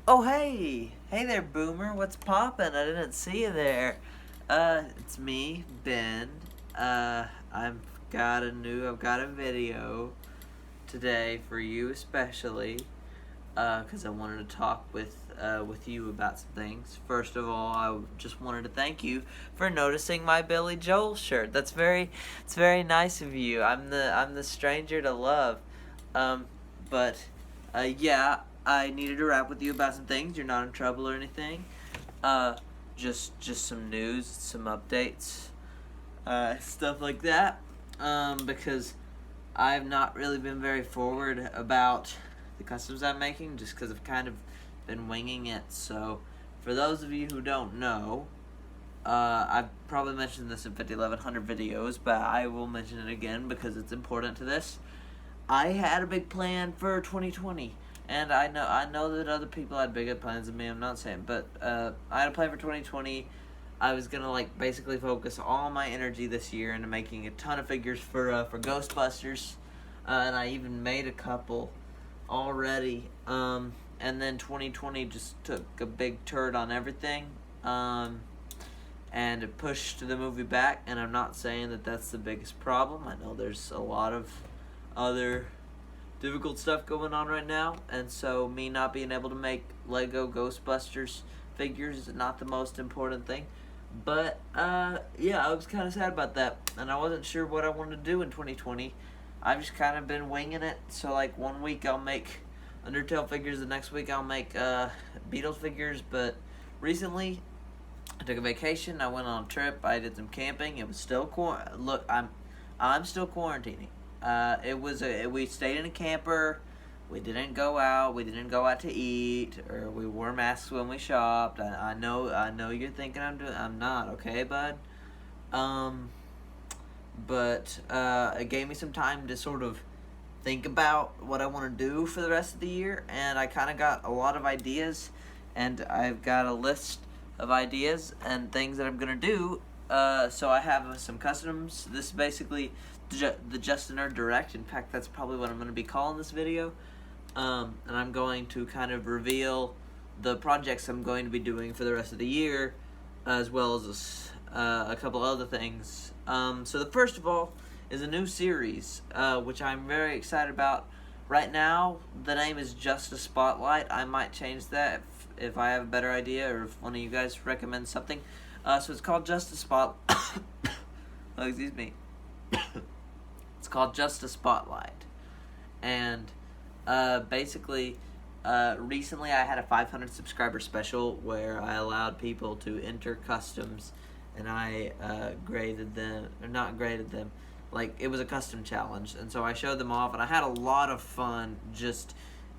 Oh, hey! Hey there, Boomer. What's poppin'? I didn't see you there. It's me, Ben. I've got a video today for you especially, because I wanted to talk with you about some things. First of all, I just wanted to thank you for noticing my Billy Joel shirt. It's very nice of you. I'm the stranger to love. Um, but yeah, I needed to rap with you about some things. You're not in trouble or anything. Uh, just some news, some updates, stuff like that. Because I've not really been very forward about the customs I'm making, just because I've kind of been winging it. So, for those of you who don't know, I've probably mentioned this in 5100 videos, but I will mention it again because it's important to this. I had a big plan for 2020, and I know that other people had bigger plans than me. I'm not saying, but I had a plan for 2020. I was gonna basically focus all my energy this year into making a ton of figures for Ghostbusters, and I even made a couple already. And then 2020 just took a big turd on everything. And it pushed the movie back, and I'm not saying that that's the biggest problem. I know there's a lot of other difficult stuff going on right now, and so me not being able to make Lego Ghostbusters figures is not the most important thing. But yeah, I was kind of sad about that, and I wasn't sure what I wanted to do in 2020. I've just kind of been winging it. So like one week I'll make Undertale figures, the next week I'll make Beatles figures. But recently I took a vacation. I went on a trip. I did some camping. It was still look. I'm still quarantining. We stayed in a camper. We didn't go out. We didn't go out to eat, or we wore masks when we shopped. I know you're thinking I'm not, okay, bud. Um, but it gave me some time to sort of think about what I want to do for the rest of the year, and I kind of got a lot of ideas, and I've got a list of ideas and things that I'm gonna do. So I have some customs. This is basically the JustANerd Direct. In fact, that's probably what I'm gonna be calling this video. And I'm going to kind of reveal the projects I'm going to be doing for the rest of the year, as well as a couple other things. So the first of all is a new series, which I'm very excited about. Right now, the name is Just a Spotlight. I might change that if I have a better idea, or if one of you guys recommends something. So it's called Just a Spot. Oh, excuse me. It's called Just a Spotlight, and basically, recently I had a 500 subscriber special where I allowed people to enter customs, and I graded them, or not graded them, like it was a custom challenge, and so I showed them off, and I had a lot of fun just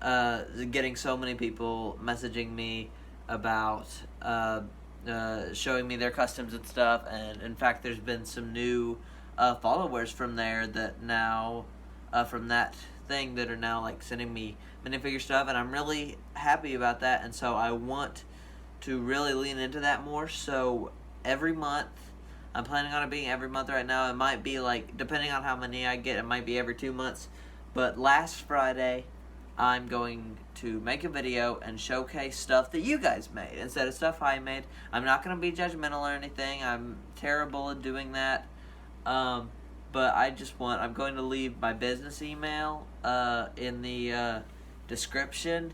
getting so many people messaging me about showing me their customs and stuff, and in fact there's been some new followers from there that now from that thing that are now like sending me minifigure stuff, and I'm really happy about that, and so I want to really lean into that more. So every month, I'm planning on it being every month right now. It might be like, depending on how many I get, it might be every 2 months. But last Friday, I'm going to make a video and showcase stuff that you guys made instead of stuff I made. I'm not going to be judgmental or anything. I'm terrible at doing that. But I'm going to leave my business email in the description,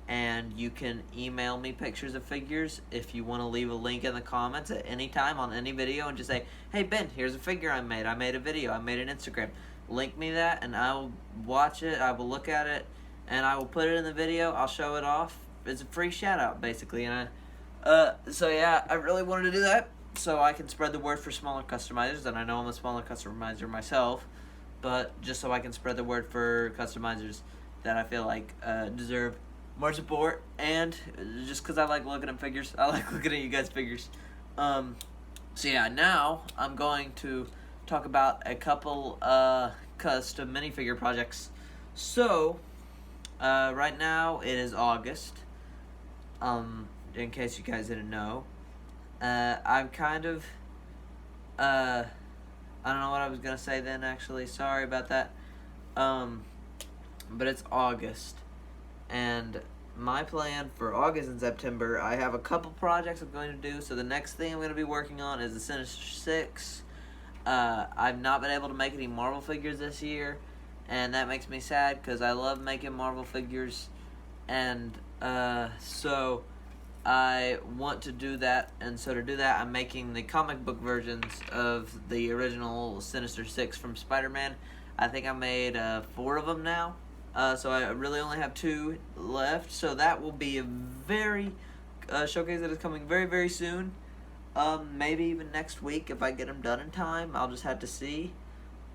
and you can email me pictures of figures if you want to leave a link in the comments at any time on any video and just say, hey Ben, here's a figure I made a video, I made an Instagram. Link me that and I will watch it, I will look at it, and I will put it in the video. I'll show it off. It's a free shout out basically, and so yeah, I really wanted to do that so I can spread the word for smaller customizers, and I know I'm a smaller customizer myself, but just so I can spread the word for customizers that I feel like deserve more support, and just because I like looking at figures. I like looking at you guys' figures. So yeah, now I'm going to talk about a couple custom minifigure projects. So, right now it is August. In case you guys didn't know. I'm kind of, I don't know what I was going to say then, actually. Sorry about that. But it's August, and my plan for August and September, I have a couple projects I'm going to do. So the next thing I'm going to be working on is the Sinister Six. I've not been able to make any Marvel figures this year, and that makes me sad because I love making Marvel figures, and so I want to do that. And so to do that, I'm making the comic book versions of the original Sinister Six from Spider-Man. I think I made 4 of them now. So I really only have 2 left. So that will be a very showcase that is coming very, very soon. Maybe even next week if I get them done in time. I'll just have to see.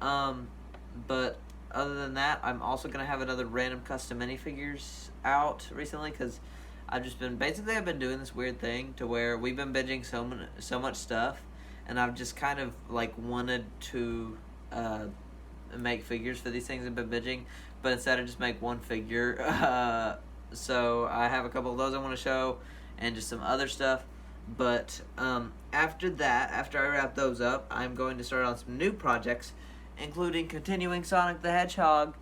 But other than that, I'm also going to have another random custom minifigures out recently because I've been doing this weird thing to where we've been binging so much stuff, and I've just kind of like wanted to make figures for these things I've been binging, but instead I just make one figure. So I have a couple of those I want to show, and just some other stuff. But after that, after I wrap those up, I'm going to start on some new projects, including continuing Sonic the Hedgehog,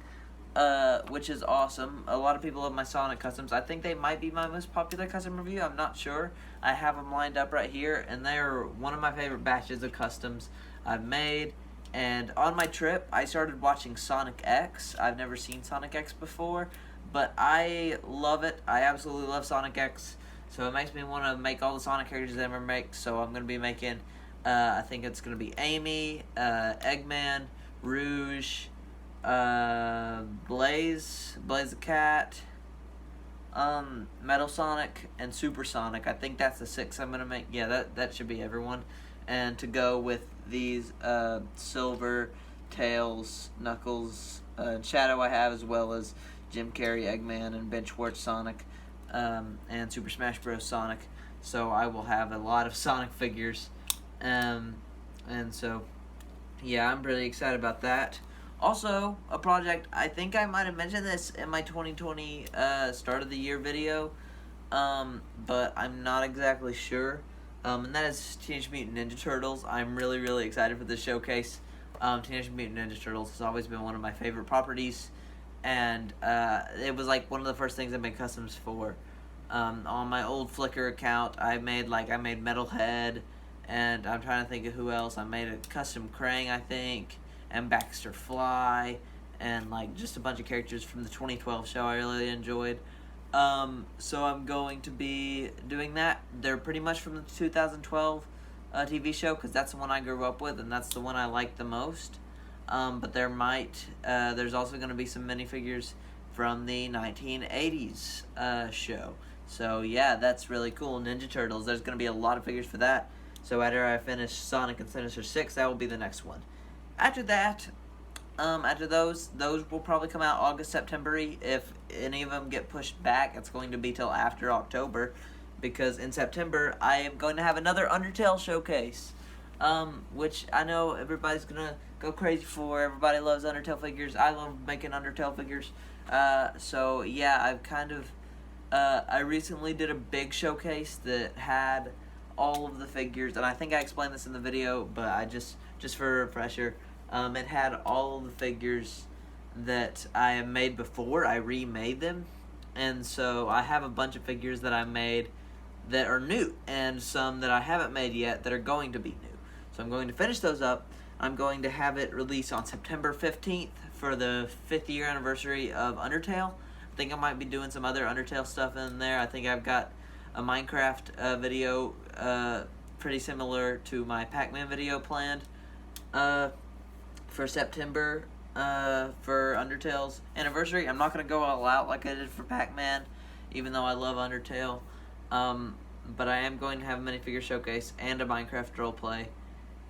which is awesome. A lot of people love my Sonic customs. I think they might be my most popular custom review. I'm not sure. I have them lined up right here, and they're one of my favorite batches of customs I've made. And on my trip, I started watching Sonic X. I've never seen Sonic X before, but I love it. I absolutely love Sonic X. So it makes me want to make all the Sonic characters I ever make. So I'm going to be making, I think it's going to be Amy, Eggman, Rouge, Blaze the Cat, Metal Sonic, and Super Sonic. I think that's the 6 I'm going to make. Yeah, that should be everyone. And to go with these Silver, Tails, Knuckles, and Shadow I have, as well as Jim Carrey, Eggman, and Ben Schwartz Sonic, and Super Smash Bros. Sonic. So I will have a lot of Sonic figures. And so, yeah, I'm really excited about that. Also, a project, I think I might have mentioned this in my 2020 start of the year video, but I'm not exactly sure. And that is Teenage Mutant Ninja Turtles. I'm really, really excited for this showcase. Teenage Mutant Ninja Turtles has always been one of my favorite properties, and it was like one of the first things I made customs for. On my old Flickr account, I made Metalhead, and I'm trying to think of who else. I made a custom Krang, I think, and Baxter Fly, and like just a bunch of characters from the 2012 show I really enjoyed. So I'm going to be doing that. They're pretty much from the 2012 TV show, because that's the one I grew up with, and that's the one I like the most. But there's also going to be some minifigures from the 1980s show. So yeah, that's really cool. Ninja Turtles, there's going to be a lot of figures for that. So after I finish Sonic and Sinister Six, that will be the next one. After that, after those will probably come out August, September-y. If any of them get pushed back, it's going to be till after October, because in September I am going to have another Undertale showcase, which I know everybody's gonna go crazy for. Everybody loves Undertale figures. I love making Undertale figures. So yeah, I've kind of I recently did a big showcase that had all of the figures, and I think I explained this in the video, but I just for a refresher. It had all of the figures that I have made before. I remade them. And so I have a bunch of figures that I made that are new, and some that I haven't made yet that are going to be new. So I'm going to finish those up. I'm going to have it released on September 15th for the 5th year anniversary of Undertale. I think I might be doing some other Undertale stuff in there. I think I've got a Minecraft video pretty similar to my Pac-Man video planned for September for Undertale's anniversary. I'm not going to go all out like I did for Pac-Man, even though I love Undertale. But I am going to have a minifigure showcase and a Minecraft roleplay,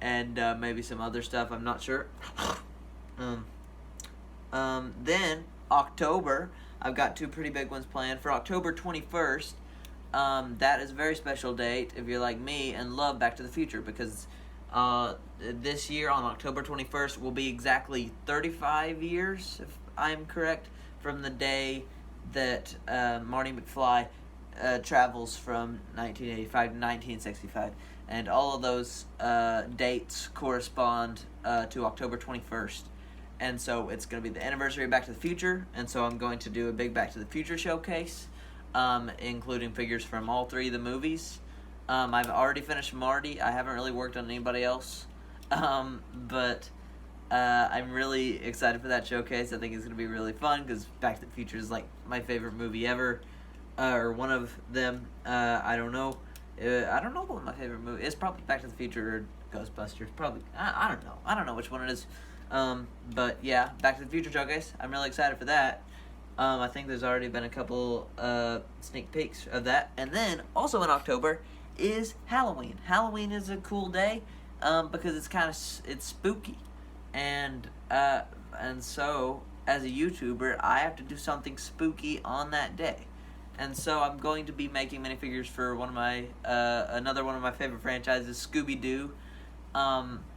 and maybe some other stuff. I'm not sure. Then October, I've got 2 pretty big ones planned. For October 21st, that is a very special date if you're like me and love Back to the Future, because this year on October 21st will be exactly 35 years, if I'm correct, from the day that Marty McFly travels from 1985 to 1965. And all of those dates correspond to October 21st. And so it's going to be the anniversary of Back to the Future, and so I'm going to do a big Back to the Future showcase. including figures from all 3 of the movies. I've already finished Marty. I haven't really worked on anybody else, but I'm really excited for that showcase. I think it's going to be really fun because Back to the Future is like my favorite movie ever, or one of them. I don't know. I don't know what my favorite movie is. Probably Back to the Future or Ghostbusters. Probably. I don't know. I don't know which one it is. But yeah, Back to the Future showcase. I'm really excited for that. I think there's already been a couple sneak peeks of that. And then also in October is Halloween. Halloween is a cool day because it's spooky. And so as a YouTuber, I have to do something spooky on that day. And so I'm going to be making minifigures for another one of my favorite franchises, Scooby-Doo.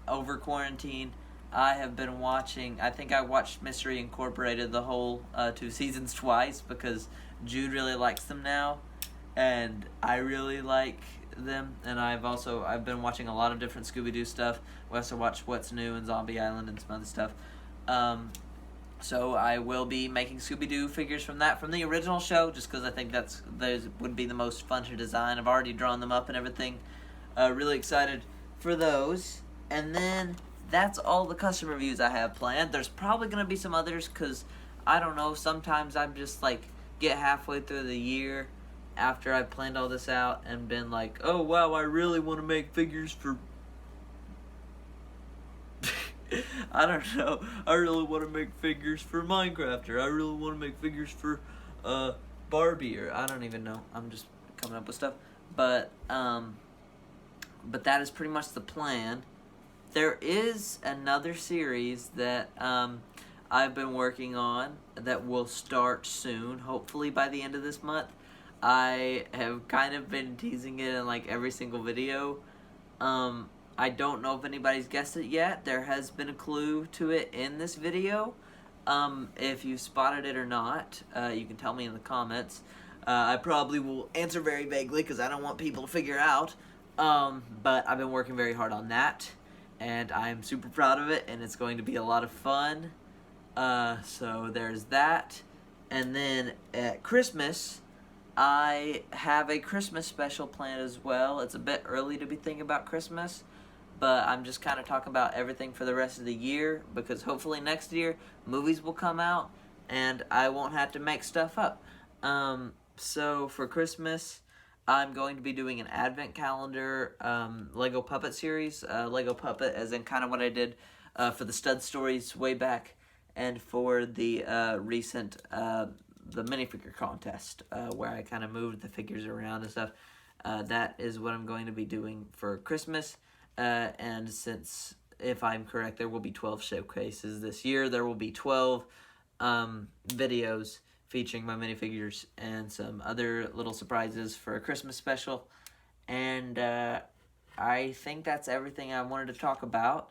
Over quarantine, I have been watching, I think I watched Mystery Incorporated the whole 2 seasons twice because Jude really likes them now, and I really like them, and I've been watching a lot of different Scooby-Doo stuff. We also watch What's New and Zombie Island and some other stuff. So I will be making Scooby-Doo figures from the original show, just because I think those would be the most fun to design. I've already drawn them up and everything. Really excited for those. And then that's all the custom reviews I have planned. There's probably going to be some others, because I don't know, sometimes I'm just like, get halfway through the year after I've planned all this out and been like, oh wow, I really want to make figures for I don't know. I really want to make figures for Minecraft, or I really want to make figures for Barbie, or I don't even know. I'm just coming up with stuff. But that is pretty much the plan. There is another series that I've been working on that will start soon, hopefully by the end of this month. I have kind of been teasing it in like every single video. I don't know if anybody's guessed it yet. There has been a clue to it in this video. If you spotted it or not, you can tell me in the comments. I probably will answer very vaguely because I don't want people to figure out. But I've been working very hard on that, and I'm super proud of it, and it's going to be a lot of fun. So there's that. And then at Christmas, I have a Christmas special planned as well. It's a bit early to be thinking about Christmas, but I'm just kind of talking about everything for the rest of the year, because hopefully next year movies will come out and I won't have to make stuff up. So for Christmas, I'm going to be doing an advent calendar Lego Puppet series. Lego Puppet as in kind of what I did for the stud stories way back, and for the recent the minifigure contest where I kind of moved the figures around and stuff. That is what I'm going to be doing for Christmas. And since, if I'm correct, there will be 12 showcases this year, there will be 12 videos featuring my minifigures and some other little surprises for a Christmas special. And I think that's everything I wanted to talk about.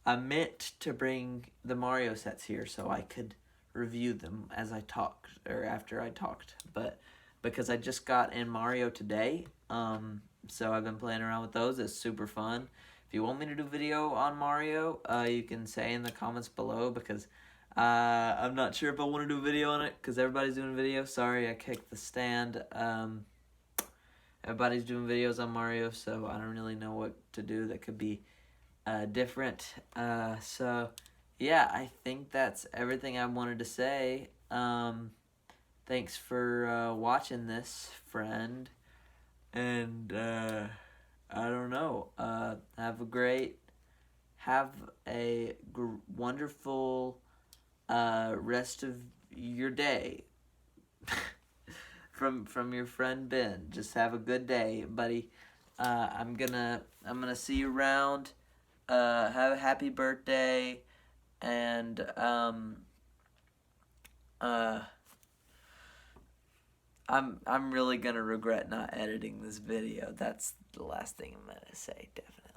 I meant to bring the Mario sets here so I could review them as I talked, or after I talked, but because I just got in Mario today, so I've been playing around with those. It's super fun. If you want me to do a video on Mario, you can say in the comments below, because I'm not sure if I want to do a video on it, because everybody's doing a video. Sorry, I kicked the stand. Everybody's doing videos on Mario, so I don't really know what to do that could be different. So yeah, I think that's everything I wanted to say. Thanks for watching this, friend. And I don't know. Have a wonderful rest of your day. From your friend Ben. Just have a good day, buddy. I'm gonna see you around. Have a happy birthday, and I'm really gonna regret not editing this video. That's the last thing I'm gonna say, definitely.